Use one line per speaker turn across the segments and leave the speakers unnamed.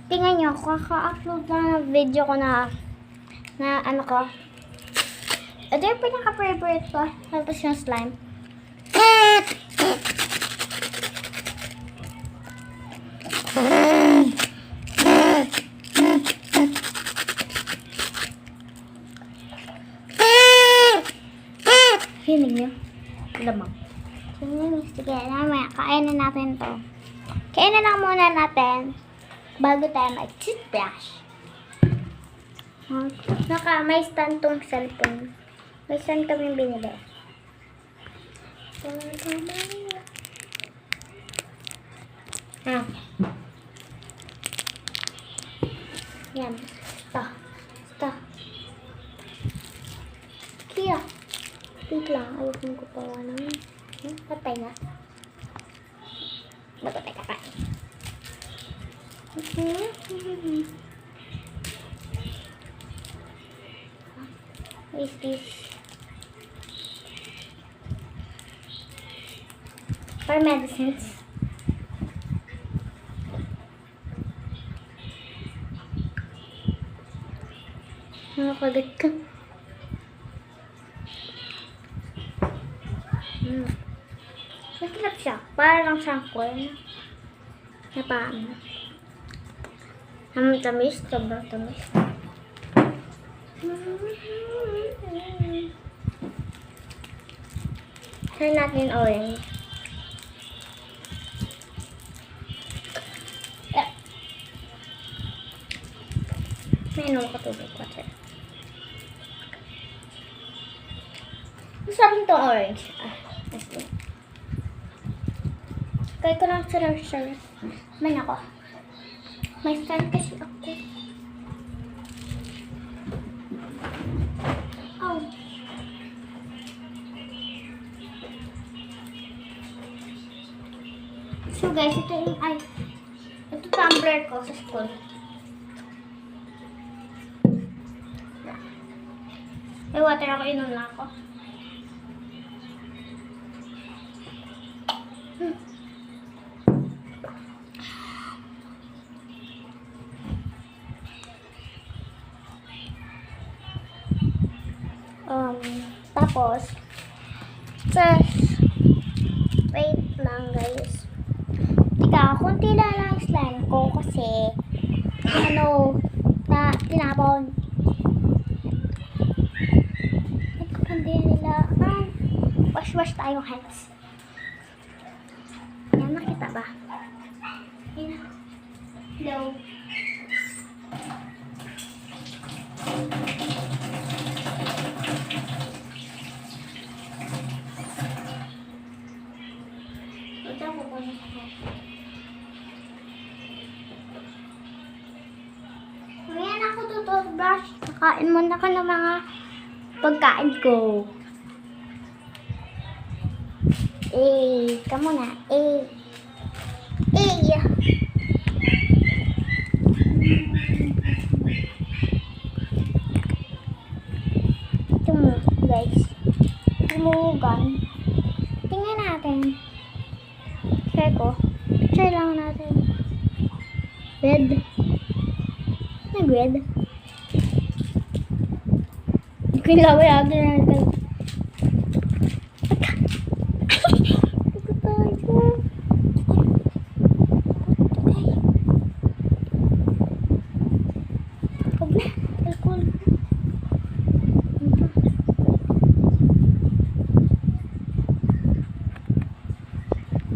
Tingnan nyo, kaka-upload lang ng video ko na ano ko. Ito yung pinaka-favorite ko. Tapos yung slime. Hinig nyo? Lamang. Sige, namaya. Kainin natin to. Kainin lang muna natin bago tayo mag-toothbrush. May stand tong cellphone. May stand kami binili. Yan. Ito. Kaya. Wait lang. Ayok kong kupawa naman. Patay na. Napatay ka pa. What is this? For medicines. Nakakagat ka. Masarap siya. Para lang siyang corn. Na paano. Tamis. Sobrang tamis. Try natin orange. May inom ko tubig. Water. Masarap itong orange. Kaya ko lang sir. Man ako. May stand kasi ako. Oh. So guys, ito tumbler ko sa school. May water ako, inom na ako. Tapos, wait lang guys. Tika, kunti lang ang slime ko kasi, tinapon. Hindi nila, wash tayong hands. Yan, nakita ba? Hello. Ngayon ako toothbrush. Nakain muna ka ng mga pagkain ko. Ka muna. Ito mo, guys. Tumugan. Tingnan natin. Try lang natin. Red. Nag-red. Hindi ko ilaway agad na natin.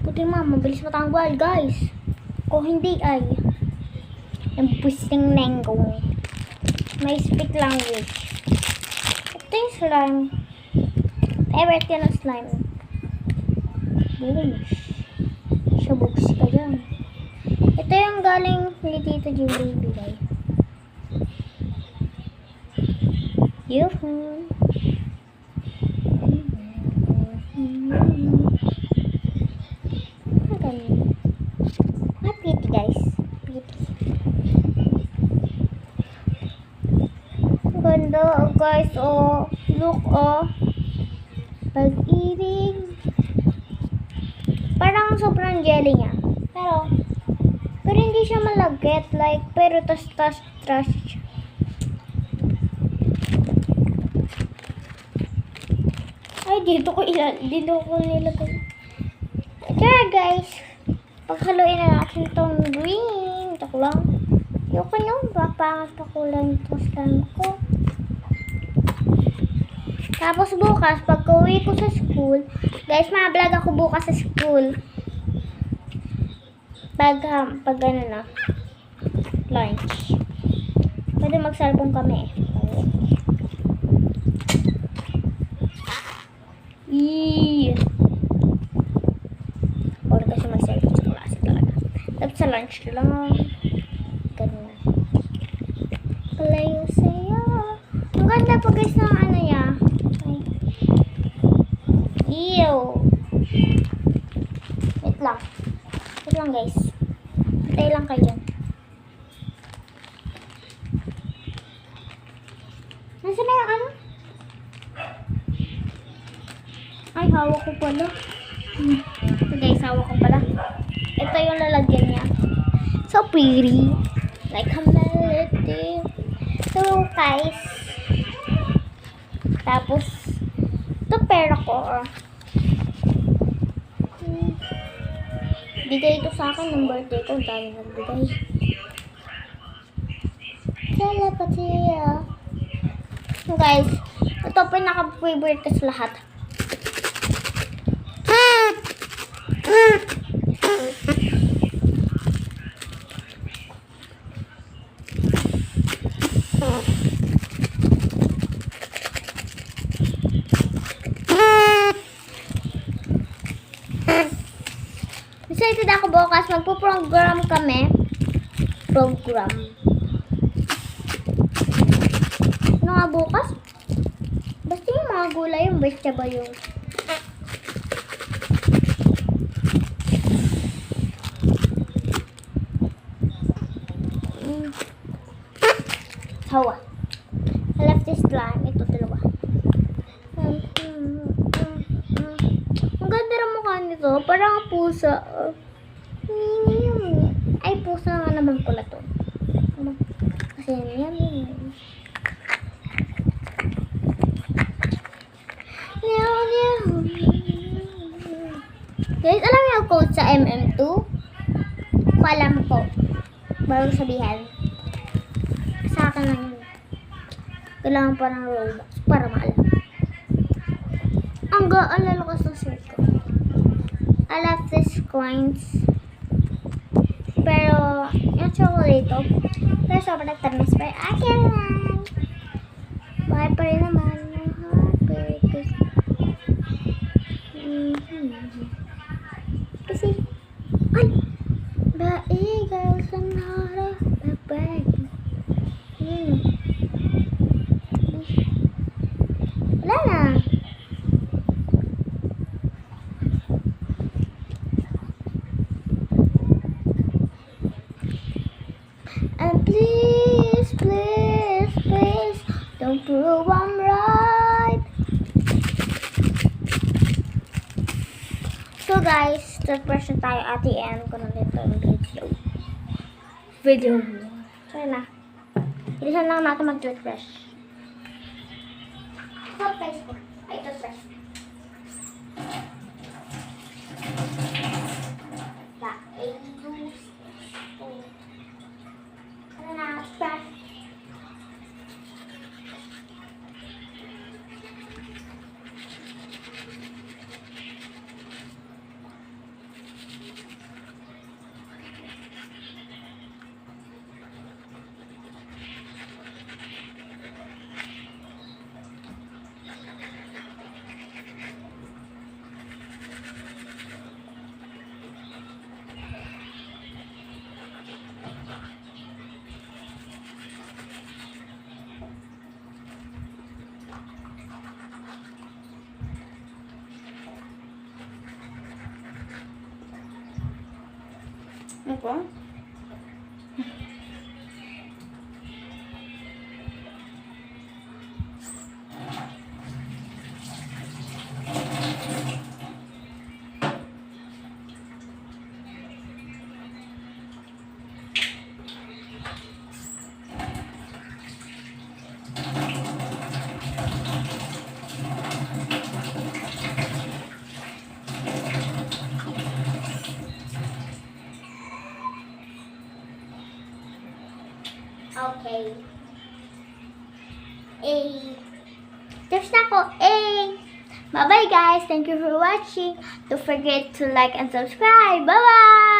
Puti mabilis matanggal guys. Kung hindi ay yung pusing nenggong. May speak language. Ito yung slime. Favorite yan ang slime. Bilish. Shabuks ka dyan. Ito yung galing ni Tito Julie bigay. Yuhu. Pretty guys. Pretty. Ganda guys. Oh. Look oh. Pag-ibig. Parang sobrang jelly niya. Pero Pero hindi siya malagkit. Like, pero tas siya. Ay, dito ko nilagay. Tara guys. Paghaluin na natin tong green. Ito lang. Yung kanyang papangat pa kulay ito slime ko. Tapos bukas, pag uwi ko sa school, guys, ma-vlog ako bukas sa school. Pag ano na, lunch. Pwede mag-cellphone kami. Or kasi mag-cellphone sa klase talaga. Tapos sa lunch lang. Ganun. Kalayo sa'yo. Ang ganda pa guys ng ano niya. Ew. Wait lang. Wait lang guys. Hintay lang kayo dyan. Nasaan na yung ano? Ay, hawak ko pala. So guys, hawak ko pala. Ito yung lalagyan niya. So pretty. Like a melody. So guys. Tapos, ito pera ko. Bigay ito sa akin ng birthday ko. Ang dami nagbigay. Telepathy. So guys, ito pinaka-favorite ko sa lahat. Excited ako bukas. Magpo-program kami. Program. Ano nga bukas? Basta yung mga gulay, yung vegetable yung... Hawa. I left this slime. Ito dalawa. Ang ganda ng mukha nito. Parang pusa. Ay, pusa nga naman pala to. Kasi yan. Guys, alam niyo yung code sa MM2? Kung alam ko. Bago sabihin. Sa akin lang yun. Kailangan pa ng Robux para maalam. Ang gaalala ko sa circle. I love these coins. Pero, yung chocolate ito, pero sobrang nagtamis. Pero akin lang. Bakit pa rin naman. Kasi, ay! Baigaw sa nara. Babay. Wala na. And please, please, please, don't prove I'm right. So guys, toothbrush na tayo at the end ko na dito yung video. So na. Ilisan lang natin mag-toothbrush. Toothbrush ko. Ay, toothbrush. Apa? Okay. A. There's na ko. A. Bye-bye guys. Thank you for watching. Don't forget to like and subscribe. Bye-bye.